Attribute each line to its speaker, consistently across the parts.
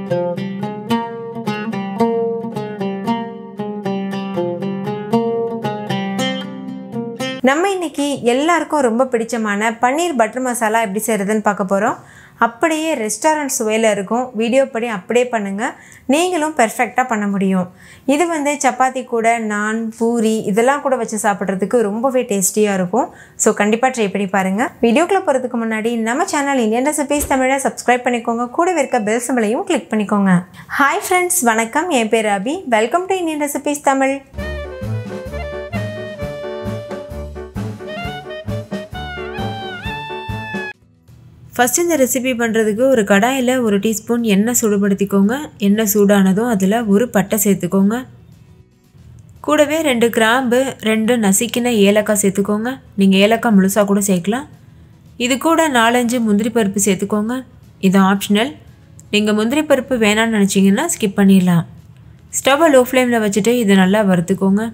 Speaker 1: நம்ம இன்னைக்கு எல்லாருக்கும் ரொம்ப பிடிச்சமான பன்னீர் பட்டர் மசாலா எப்படி செய்கிறதுன்னு பார்க்க போகிறோம். அப்படியே ரெஸ்டாரண்ட் சுவையில் இருக்கும். வீடியோ படி அப்படியே பண்ணுங்கள், நீங்களும் பெர்ஃபெக்டாக பண்ண முடியும். இது வந்து சப்பாத்தி கூட, நான், பூரி இதெல்லாம் கூட வச்சு சாப்பிட்றதுக்கு ரொம்பவே டேஸ்டியாக இருக்கும். ஸோ கண்டிப்பாக ட்ரை பண்ணி பாருங்கள். வீடியோக்குள்ளே போகிறதுக்கு முன்னாடி நம்ம சேனல் இந்தியன் ரெசிபீஸ் தமிழை சப்ஸ்கிரைப் பண்ணிக்கோங்க. கூடவே இருக்க பெல் சிம்பலையும் கிளிக் பண்ணிக்கோங்க. ஹாய் ஃப்ரெண்ட்ஸ், வணக்கம். என் பேர் Abhi. Welcome to Indian recipes Tamil. First இந்த ரெசிபி பண்ணுறதுக்கு ஒரு கடாயில் 1 டீஸ்பூன் எண்ணெய் சூடுபடுத்திக்கோங்க. எண்ணெய் சூடானதும் அதில் ஒரு பட்டை சேர்த்துக்கோங்க. கூடவே 2 கிராம்பு, 2 நசுக்கின ஏலக்காய் சேர்த்துக்கோங்க. நீங்கள் ஏலக்காய் முழுசாக கூட சேர்க்கலாம். இது கூட 4-5 முந்திரி பருப்பு சேர்த்துக்கோங்க. இது ஆப்ஷனல். நீங்கள் முந்திரி பருப்பு வேணான்னு நினச்சிங்கன்னா ஸ்கிப் பண்ணிடலாம். ஸ்டவ்வை லோ ஃப்ளேமில் வச்சுட்டு இதை நல்லா வறுத்துக்கோங்க.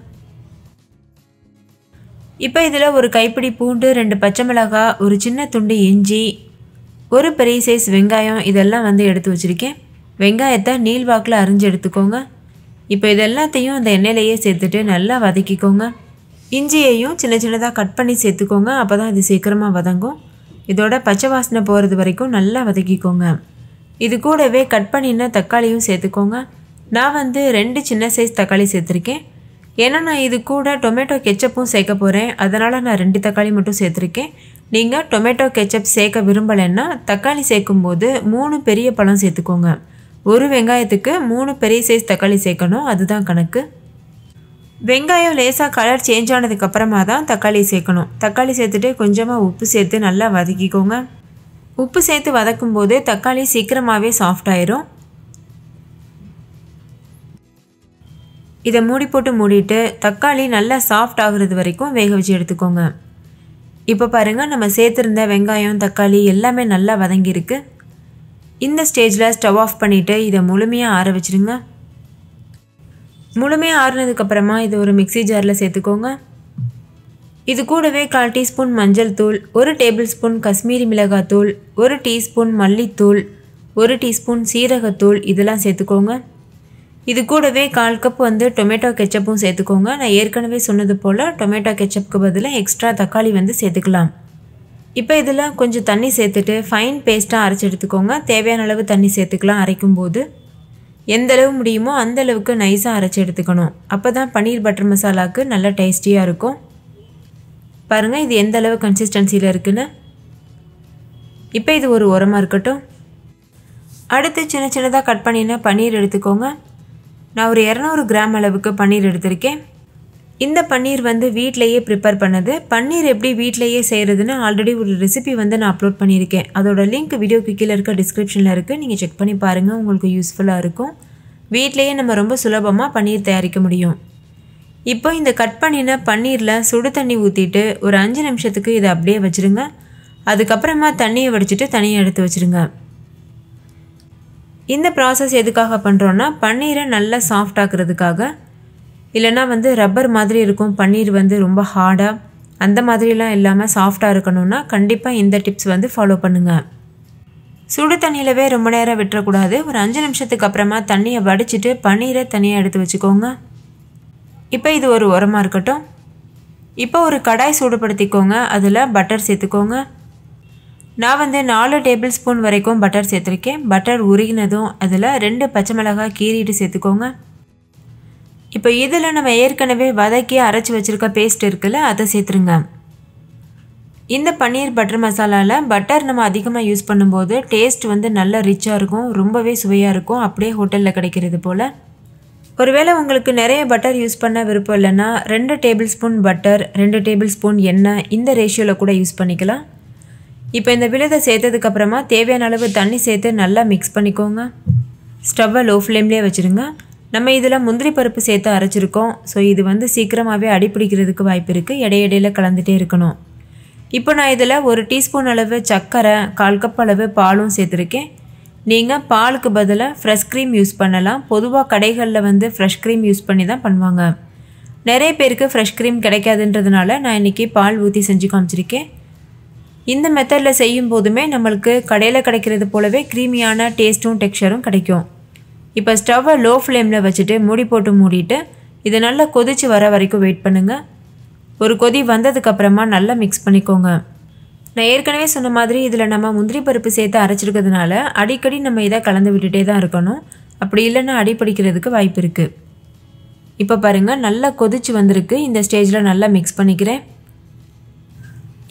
Speaker 1: இப்போ இதில் ஒரு கைப்பிடி பூண்டு, 2 பச்சை மிளகாய், ஒரு சின்ன துண்டு இஞ்சி, ஒரு பெரிய சைஸ் வெங்காயம் இதெல்லாம் வந்து எடுத்து வச்சுருக்கேன். வெங்காயத்தை நீள்வாக்கில் அரிஞ்சு எடுத்துக்கோங்க. இப்போ இதெல்லாத்தையும் அந்த எண்ணெயிலேயே சேர்த்துட்டு நல்லா வதக்கிக்கோங்க. இஞ்சியையும் சின்ன சின்னதாக கட் பண்ணி சேர்த்துக்கோங்க. அப்போ தான் இது சீக்கிரமாக வதங்கும். இதோட பச்சை வாசனை போகிறது வரைக்கும் நல்லா வதக்கிக்கோங்க. இது கூடவே கட் பண்ணின தக்காளியும் சேர்த்துக்கோங்க. நான் வந்து 2 சின்ன சைஸ் தக்காளி சேர்த்துருக்கேன். ஏன்னா நான் இது கூட டொமேட்டோ கெச்சப்பும் சேர்க்க போகிறேன். அதனால் நான் 2 தக்காளி மட்டும் சேர்த்துருக்கேன். நீங்கள் டொமேட்டோ கெச்சப் சேர்க்க விரும்பலைன்னா தக்காளி சேர்க்கும்போது 3 பெரிய பழம் சேர்த்துக்கோங்க. ஒரு வெங்காயத்துக்கு 3 பெரிய சைஸ் தக்காளி சேர்க்கணும், அதுதான் கணக்கு. வெங்காயம் லேசாக கலர் சேஞ்ச் ஆனதுக்கப்புறமா தான் தக்காளி சேர்க்கணும். தக்காளி சேர்த்துட்டு கொஞ்சமாக உப்பு சேர்த்து நல்லா வதக்கிக்கோங்க. உப்பு சேர்த்து வதக்கும்போது தக்காளி சீக்கிரமாகவே சாஃப்ட் ஆயிரும். இதை மூடி போட்டு மூடிட்டு தக்காளி நல்லா சாஃப்ட் ஆகுறது வரைக்கும் வேக வச்சு எடுத்துக்கோங்க. இப்போ பாருங்கள், நம்ம சேர்த்துருந்த வெங்காயம், தக்காளி எல்லாமே நல்லா வதங்கியிருக்கு. இந்த ஸ்டேஜில் ஸ்டவ் ஆஃப் பண்ணிவிட்டு இதை முழுமையாக ஆற வச்சுருங்க. முழுமையாக ஆறுனதுக்கப்புறமா இதை ஒரு மிக்ஸி ஜாரில் சேர்த்துக்கோங்க. இது கூடவே 1/4 டீஸ்பூன் மஞ்சள் தூள், 1 டேபிள் ஸ்பூன் காஷ்மீரி மிளகாத்தூள், 1 டீஸ்பூன் மல்லித்தூள், 1 டீஸ்பூன் சீரகத்தூள் இதெல்லாம் சேர்த்துக்கோங்க. இது கூடவே 1/4 கப் வந்து டொமேட்டோ கெச்சப்பும் சேர்த்துக்கோங்க. நான் ஏற்கனவே சொன்னது போல் டொமேட்டோ கெச்சப்புக்கு பதிலாக எக்ஸ்ட்ரா தக்காளி வந்து சேர்த்துக்கலாம். இப்போ இதில் கொஞ்சம் தண்ணி சேர்த்துட்டு ஃபைன் பேஸ்ட்டாக அரைச்சி எடுத்துக்கோங்க. தேவையான அளவு தண்ணி சேர்த்துக்கலாம். அரைக்கும்போது எந்த அளவு முடியுமோ அந்த அளவுக்கு நைஸாக அரைச்சி எடுத்துக்கணும். அப்போ தான் பன்னீர் பட்டர் மசாலாவுக்கு நல்ல டேஸ்டியாக இருக்கும். பாருங்கள், இது எந்த அளவு கன்சிஸ்டன்சியில் இருக்குன்னு. இப்போ இது ஒரு ஓரமாக இருக்கட்டும். அடுத்து சின்ன சின்னதாக கட் பண்ணின பன்னீர் எடுத்துக்கோங்க. நான் ஒரு 200 கிராம் அளவுக்கு பன்னீர் எடுத்திருக்கேன். இந்த பன்னீர் வந்து வீட்டிலையே ப்ரிப்பேர் பண்ணது. பன்னீர் எப்படி வீட்டிலையே செய்கிறதுன்னு ஆல்ரெடி ஒரு ரெசிபி வந்து நான் அப்லோட் பண்ணியிருக்கேன். அதோட லிங்க் வீடியோக்கு கீழே இருக்க டிஸ்கிரிப்ஷனில் இருக்குது. நீங்கள் செக் பண்ணி பாருங்கள், உங்களுக்கு யூஸ்ஃபுல்லாக இருக்கும். வீட்டிலையே நம்ம ரொம்ப சுலபமாக பன்னீர் தயாரிக்க முடியும். இப்போ இந்த கட் பண்ணின பன்னீரில் சுடு தண்ணி ஊற்றிட்டு ஒரு 5 நிமிஷத்துக்கு இதை அப்படியே வச்சுருங்க. அதுக்கப்புறமா தண்ணியை வடிச்சிட்டு தனியாக எடுத்து வச்சுருங்க. இந்த ப்ராசஸ் எதுக்காக பண்ணுறோன்னா பன்னீரை நல்லா சாஃப்ட் ஆக்குறதுக்காக. இல்லைனா வந்து ரப்பர் மாதிரி இருக்கும் பன்னீர் வந்து ரொம்ப ஹார்டாக, அந்த மாதிரிலாம் இல்லாமல் சாஃப்டாக இருக்கணும்னா கண்டிப்பாக இந்த டிப்ஸ் வந்து ஃபாலோ பண்ணுங்கள். சுடு தண்ணியிலவே ரொம்ப நேரம் விட்டுறக்கூடாது. ஒரு 5 நிமிஷத்துக்கு அப்புறமா தண்ணியை வடிச்சிட்டு பன்னீரை தனியாக எடுத்து வச்சுக்கோங்க. இப்போ இது ஒரு ஓரமாக இருக்கட்டும். இப்போ ஒரு கடாய் சூடுபடுத்திக்கோங்க. அதில் பட்டர் சேர்த்துக்கோங்க. நான் வந்து 4 டேபிள் ஸ்பூன் வரைக்கும் பட்டர் சேர்த்துருக்கேன். பட்டர் உருகினதும் அதில் 2 பச்சை மிளகாய் கீறிட்டு சேர்த்துக்கோங்க. இப்போ இதில் நம்ம ஏற்கனவே வதக்கி அரைச்சி வச்சுருக்க பேஸ்ட் இருக்குல்ல, அதை சேர்த்துருங்க. இந்த பன்னீர் பட்டர் மசாலாவில் பட்டர் நம்ம அதிகமாக யூஸ் பண்ணும்போது டேஸ்ட் வந்து நல்லா ரிச்சாக இருக்கும், ரொம்பவே சுவையாக இருக்கும், அப்படியே ஹோட்டலில் கிடைக்கிறது போல். ஒருவேளை உங்களுக்கு நிறைய பட்டர் யூஸ் பண்ண விருப்பம் இல்லைன்னா 2 table spoon butter, 2 table spoon எண்ணெய் இந்த ரேஷியோவில் கூட யூஸ் பண்ணிக்கலாம். இப்போ இந்த விழுதை சேர்த்ததுக்கப்புறமா தேவையான அளவு தண்ணி சேர்த்து நல்லா மிக்ஸ் பண்ணிக்கோங்க. ஸ்டவ்வை லோ ஃப்ளேம்லேயே வச்சுருங்க. நம்ம இதில் முந்திரி பருப்பு சேர்த்து அரைச்சிருக்கோம். ஸோ இது வந்து சீக்கிரமாகவே அடிப்பிடிக்கிறதுக்கு வாய்ப்பு இருக்குது. இடையிடையில் கலந்துகிட்டே இருக்கணும். இப்போ நான் இதில் 1 டீஸ்பூன் அளவு சர்க்கரை, 1/4 கப் அளவு பாலும் சேர்த்துருக்கேன். நீங்கள் பாலுக்கு பதிலாக ஃப்ரெஷ் க்ரீம் யூஸ் பண்ணலாம். பொதுவாக கடைகளில் வந்து ஃப்ரெஷ் க்ரீம் யூஸ் பண்ணி தான் பண்ணுவாங்க. நிறைய பேருக்கு ஃப்ரெஷ் க்ரீம் கிடைக்காதுன்றதுனால நான் இன்றைக்கி பால் ஊற்றி செஞ்சு காமிச்சிருக்கேன். இந்த மெத்தடில் செய்யும் போதுமே நம்மளுக்கு கடையில் கிடைக்கிறது போலவே க்ரீமியான டேஸ்ட்டும் டெக்ஸ்சரும் கிடைக்கும். இப்போ ஸ்டவ்வை லோ ஃப்ளேமில் வச்சுட்டு மூடி போட்டு மூடிட்டு இது நல்லா கொதிச்சு வர வரைக்கும் வெயிட் பண்ணுங்கள். ஒரு கொதி வந்ததுக்கப்புறமா நல்லா மிக்ஸ் பண்ணிக்கோங்க. நான் ஏற்கனவே சொன்ன மாதிரி இதில் நம்ம முந்திரி பருப்பு சேர்த்து அரைச்சிருக்கிறதுனால அடிக்கடி நம்ம இதை கலந்து விட்டுட்டே தான் இருக்கணும். அப்படி இல்லைன்னா அடி பிடிக்கிறதுக்கு வாய்ப்பு இருக்குது. இப்போ பாருங்கள் நல்லா கொதிச்சு வந்திருக்கு. இந்த ஸ்டேஜில் நல்லா மிக்ஸ் பண்ணிக்கிறேன்.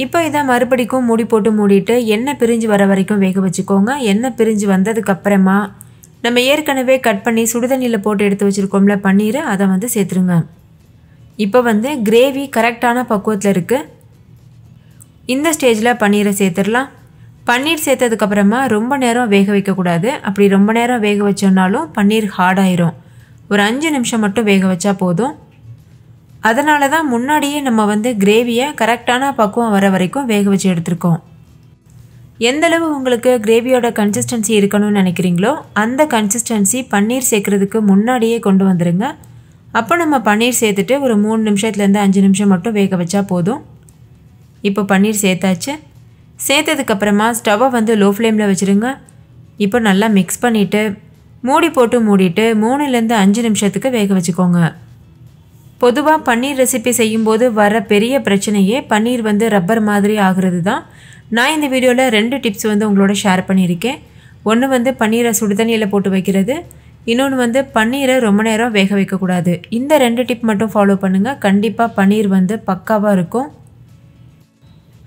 Speaker 1: இப்போ இதை மறுபடிக்கும் மூடி போட்டு மூடிட்டு எண்ணெய் பிரிஞ்சு வர வரைக்கும் வேக வச்சுக்கோங்க. எண்ணெய் பிரிஞ்சு வந்ததுக்கப்புறமா நம்ம ஏற்கனவே கட் பண்ணி சுடுதண்ணியில் போட்டு எடுத்து வச்சுருக்கோம்ல பன்னீர், அதை வந்து சேர்த்துருங்க. இப்போ வந்து கிரேவி கரெக்டான பக்குவத்தில் இருக்குது. இந்த ஸ்டேஜில் பன்னீரை சேர்த்துடலாம். பன்னீர் சேர்த்ததுக்கப்புறமா ரொம்ப நேரம் வேக வைக்கக்கூடாது. அப்படி ரொம்ப நேரம் வேக வச்சோன்னாலும் பன்னீர் ஹார்டாயிரும். ஒரு 5 நிமிஷம் மட்டும் வேக வச்சா போதும். அதனால தான் முன்னாடியே நம்ம வந்து கிரேவியை கரெக்டான பக்குவம் வர வரைக்கும் வேக வச்சு எடுத்துருக்கோம். எந்தளவு உங்களுக்கு கிரேவியோட கன்சிஸ்டன்சி இருக்கணும்னு நினைக்கிறீங்களோ அந்த கன்சிஸ்டன்சி பன்னீர் சேர்க்குறதுக்கு முன்னாடியே கொண்டு வந்துடுங்க. அப்போ நம்ம பன்னீர் சேர்த்துட்டு ஒரு 3 நிமிஷத்துலேருந்து 5 நிமிஷம் மட்டும் வேக வச்சா போதும். இப்போ பன்னீர் சேர்த்தாச்சு. சேர்த்ததுக்கப்புறமா ஸ்டவ்வை வந்து லோ ஃப்ளேமில் வச்சுருங்க. இப்போ நல்லா மிக்ஸ் பண்ணிவிட்டு மூடி போட்டு மூடிட்டு 3லேருந்து 5 நிமிஷத்துக்கு வேக வச்சுக்கோங்க. பொதுவாக பன்னீர் ரெசிபி செய்யும்போது வர பெரிய பிரச்சனையே பன்னீர் வந்து ரப்பர் மாதிரி ஆகிறது தான். நான் இந்த வீடியோவில் 2 டிப்ஸ் வந்து உங்களோட ஷேர் பண்ணியிருக்கேன். ஒன்று வந்து பன்னீரை சுடுதண்ணியில் போட்டு வைக்கிறது, இன்னொன்று வந்து பன்னீரை ரொம்ப நேரம் வேக வைக்கக்கூடாது. இந்த 2 டிப் மட்டும் ஃபாலோ பண்ணுங்கள். கண்டிப்பாக பன்னீர் வந்து பக்காவாக இருக்கும்.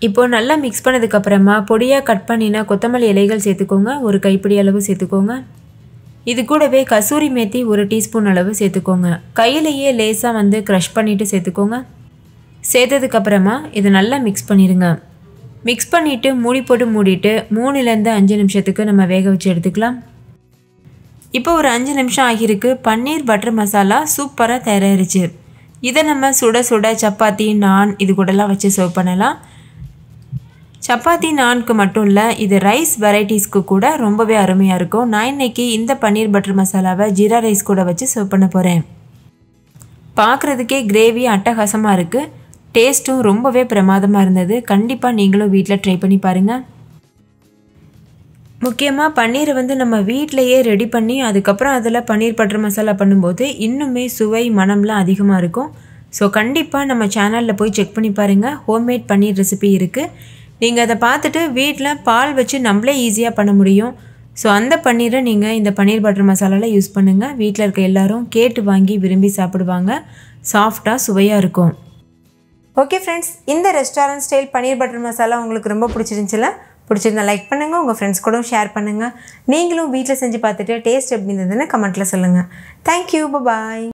Speaker 1: இப்போது நல்லா மிக்ஸ் பண்ணதுக்கப்புறமா பொடியாக கட் பண்ணினா கொத்தமல்லி இலைகள் சேர்த்துக்கோங்க. ஒரு கைப்பிடி அளவு சேர்த்துக்கோங்க. இது கூடவே கசூரி மேத்தி 1 டீஸ்பூன் அளவு சேர்த்துக்கோங்க. கையிலேயே லேசாக வந்து க்ரஷ் பண்ணிவிட்டு சேர்த்துக்கோங்க. சேர்த்ததுக்கப்புறமா இதை நல்லா மிக்ஸ் பண்ணிடுங்க. மிக்ஸ் பண்ணிவிட்டு மூடி போட்டு மூடிட்டு 3லேருந்து 5 நிமிஷத்துக்கு நம்ம வேக வச்சு எடுத்துக்கலாம். இப்போ ஒரு 5 நிமிஷம் ஆகியிருக்கு. பன்னீர் பட்டர் மசாலா சூப்பராக தயாராகிருச்சு. இதை நம்ம சுட சுட சப்பாத்தி, நான் இது கூடலாம் வச்சு சர்வ் பண்ணலாம். சப்பாத்தி, நான்க்கு மட்டும் இல்லை, இது ரைஸ் வெரைட்டிஸ்க்கு கூட ரொம்பவே அருமையாக இருக்கும். நான் இன்றைக்கி இந்த பன்னீர் பட்டர் மசாலாவை ஜீரா ரைஸ் கூட வச்சு சர்வ் பண்ண போகிறேன். பார்க்குறதுக்கே கிரேவி அட்டகாசமாக இருக்குது. டேஸ்ட்டும் ரொம்பவே பிரமாதமாக இருந்தது. கண்டிப்பாக நீங்களும் வீட்டில் ட்ரை பண்ணி பாருங்கள். முக்கியமாக பன்னீரை வந்து நம்ம வீட்டிலையே ரெடி பண்ணி அதுக்கப்புறம் அதில் பன்னீர் பட்டர் மசாலா பண்ணும்போது இன்னுமே சுவை மணம்லாம் அதிகமாக இருக்கும். ஸோ கண்டிப்பாக நம்ம சேனலில் போய் செக் பண்ணி பாருங்கள். ஹோம்மேட் பன்னீர் ரெசிபி இருக்குது. நீங்கள் அதை பார்த்துட்டு வீட்டில் பால் வச்சு நம்மளே ஈஸியாக பண்ண முடியும். ஸோ அந்த பன்னீரை நீங்கள் இந்த பன்னீர் பட்டர் மசாலாவில் யூஸ் பண்ணுங்கள். வீட்டில் இருக்க எல்லோரும் கேட்டு வாங்கி விரும்பி சாப்பிடுவாங்க. சாஃப்டாக சுவையாக இருக்கும். ஓகே ஃப்ரெண்ட்ஸ், இந்த ரெஸ்டாரண்ட் ஸ்டைல் பன்னீர் பட்டர் மசாலா உங்களுக்கு ரொம்ப பிடிச்சிருந்துச்சுல? பிடிச்சிருந்தா லைக் பண்ணுங்கள், உங்கள் ஃப்ரெண்ட்ஸ் கூட ஷேர் பண்ணுங்கள். நீங்களும் வீட்டில் செஞ்சு பார்த்துட்டு டேஸ்ட் எப்படி இருந்ததுன்னு கமெண்ட்டில் சொல்லுங்கள். தேங்க்யூ, பாய்.